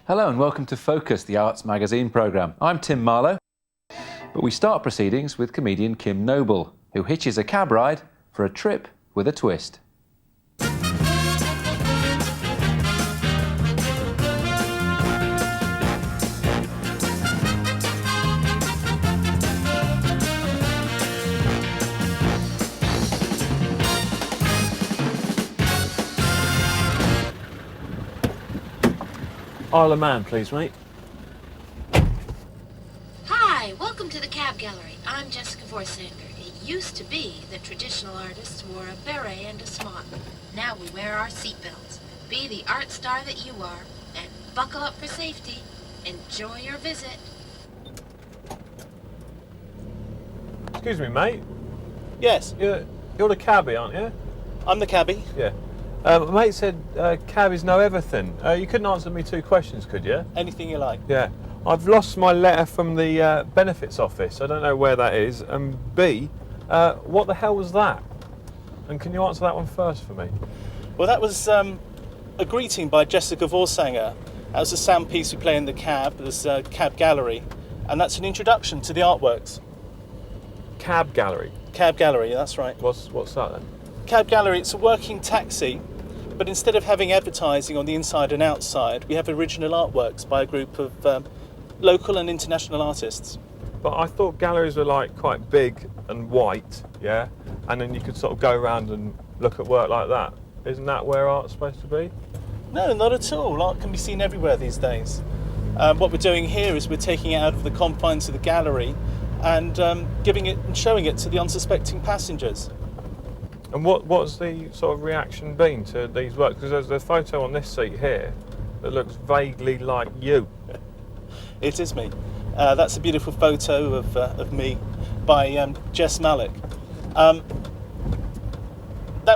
Hello and welcome to Focus, the Arts Magazine programme. I'm Tim Marlowe, but we start proceedings with comedian Kim Noble, who hitches a cab ride for a trip with a twist. Isle of Man, please, mate. Hi, welcome to the Cab Gallery. I'm Jessica Vorsanger. It used to be that traditional artists wore a beret and a smock. Now we wear our seatbelts. Be the art star that you are, and buckle up for safety. Enjoy your visit. Excuse me, mate. Yes, You're the cabbie, aren't you? I'm the cabbie. Yeah. Mate said cab is no everything. You couldn't answer me two questions, could you? Anything you like. Yeah. I've lost my letter from the benefits office. I don't know where that is. And B, what the hell was that? And can you answer that one first for me? Well, that was a greeting by Jessica Vorsanger. That was a sound piece we play in the cab. There's a Cab Gallery. And that's an introduction to the artworks. Cab gallery. Cab Gallery, that's right. What's that then? Cab Gallery, it's a working taxi, but instead of having advertising on the inside and outside, we have original artworks by a group of local and international artists. But I thought galleries were like quite big and white, yeah? And then you could sort of go around and look at work like that. Isn't that where art's supposed to be? No, not at all. Art can be seen everywhere these days. What we're doing here is we're taking it out of the confines of the gallery and giving it and showing it to the unsuspecting passengers. And what's the sort of reaction been to these works? Because there's a photo on this seat here that looks vaguely like you. It is me. That's a beautiful photo of me by Jess Malik. That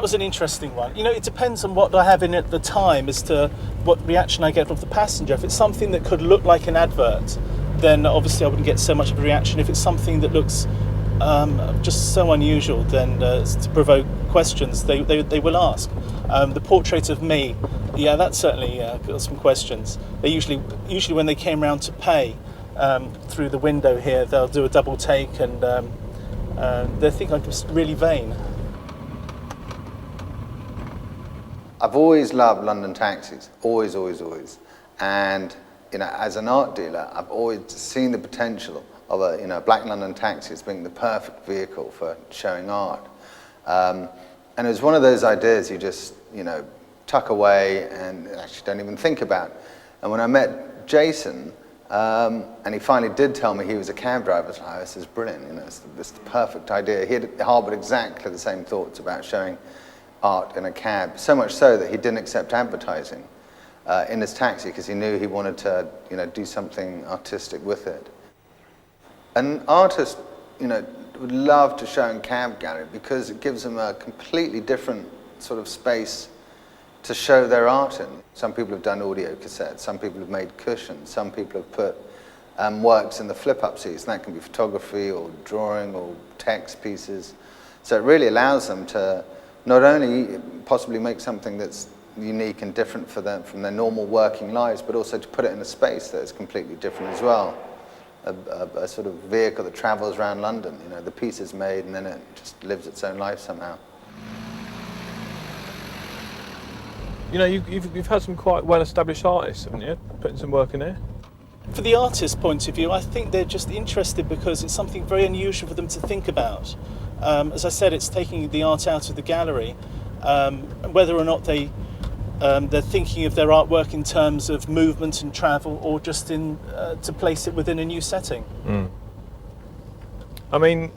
was an interesting one. You know, it depends on what I have in at the time as to what reaction I get from the passenger. If it's something that could look like an advert, then obviously I wouldn't get so much of a reaction. If it's something that looks just so unusual, then to provoke questions, they will ask. The portrait of me, yeah, that certainly got some questions. They usually when they came round to pay through the window here, they'll do a double take, and they think I'm just really vain. I've always loved London taxis, always. And you know, as an art dealer, I've always seen the potential of a black London taxi as being the perfect vehicle for showing art. And it was one of those ideas you just tuck away and actually don't even think about. And when I met Jason, and he finally did tell me he was a cab driver, I was like, oh, this is brilliant, it's the perfect idea. He had harbored exactly the same thoughts about showing art in a cab, so much so that he didn't accept advertising in his taxi because he knew he wanted to do something artistic with it. An artist, would love to show in Cab Gallery because it gives them a completely different sort of space to show their art in. Some people have done audio cassettes, some people have made cushions, some people have put works in the flip-up seats, and that can be photography or drawing or text pieces. So it really allows them to not only possibly make something that's unique and different for them from their normal working lives, but also to put it in a space that is completely different as well. A sort of vehicle that travels around London. The piece is made and then it just lives its own life somehow. You've had some quite well-established artists, haven't you? Putting some work in there. For the artist's point of view, I think they're just interested because it's something very unusual for them to think about. As I said, it's taking the art out of the gallery. Whether or not they're thinking of their artwork in terms of movement and travel, or just to place it within a new setting. I mean,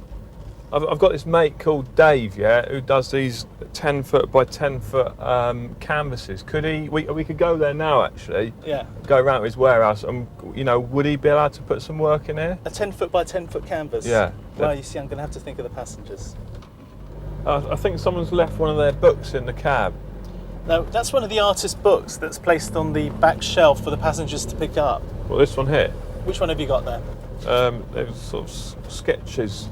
I've got this mate called Dave, yeah, who does these 10-foot by 10-foot canvases. We could go there now, actually. Yeah. Go around to his warehouse, and would he be allowed to put some work in here? A 10-foot by 10-foot canvas. Yeah. Well, you see, I'm going to have to think of the passengers. I think someone's left one of their books in the cab. No, that's one of the artist's books that's placed on the back shelf for the passengers to pick up. Well, this one here? Which one have you got there? There's sort of sketches.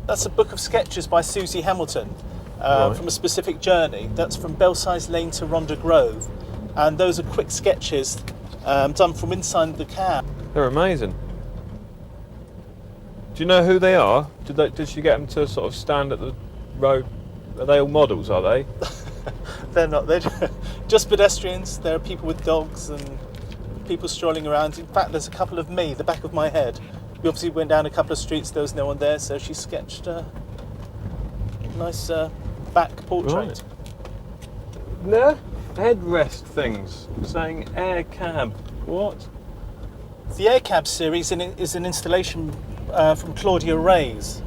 That's a book of sketches by Susie Hamilton Right. from a specific journey. That's from Belsize Lane to Rhondda Grove. And those are quick sketches done from inside the cab. They're amazing. Do you know who they are? Did she get them to sort of stand at the road? Are they all models, are they? They're not. They're just pedestrians. There are people with dogs and people strolling around. In fact, there's a couple of me, the back of my head. We obviously went down a couple of streets. There was no one there, so she sketched a nice back portrait. Right. No, headrest things saying air cab. What? The Air Cab series is an installation from Claudia Reyes.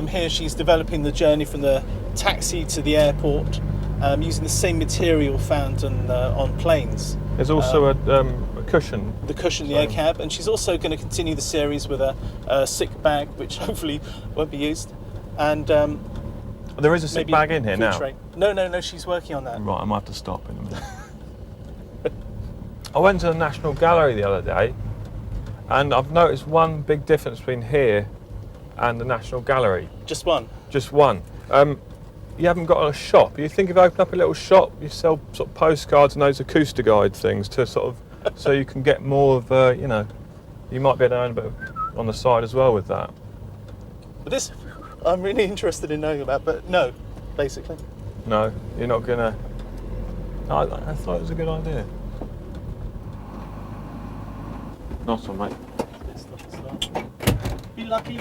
Here she's developing the journey from the taxi to the airport using the same material found on planes. There's also a cushion. The cushion, the Air Cab, and she's also going to continue the series with a sick bag, which hopefully won't be used. And There is a sick maybe bag in here food now. tray. No, she's working on that. Right, I might have to stop in a minute. I went to the National Gallery the other day, and I've noticed one big difference between here and the National Gallery. Just one. Just one. You haven't got a shop. You think if you open up a little shop, you sell sort of postcards and those acoustic guide things to sort of, so you can get more of, you might be able to earn a bit on the side as well with that. But this, I'm really interested in knowing about, but no, basically. No, you're not gonna. I thought it was a good idea. Nice one, mate. Be lucky.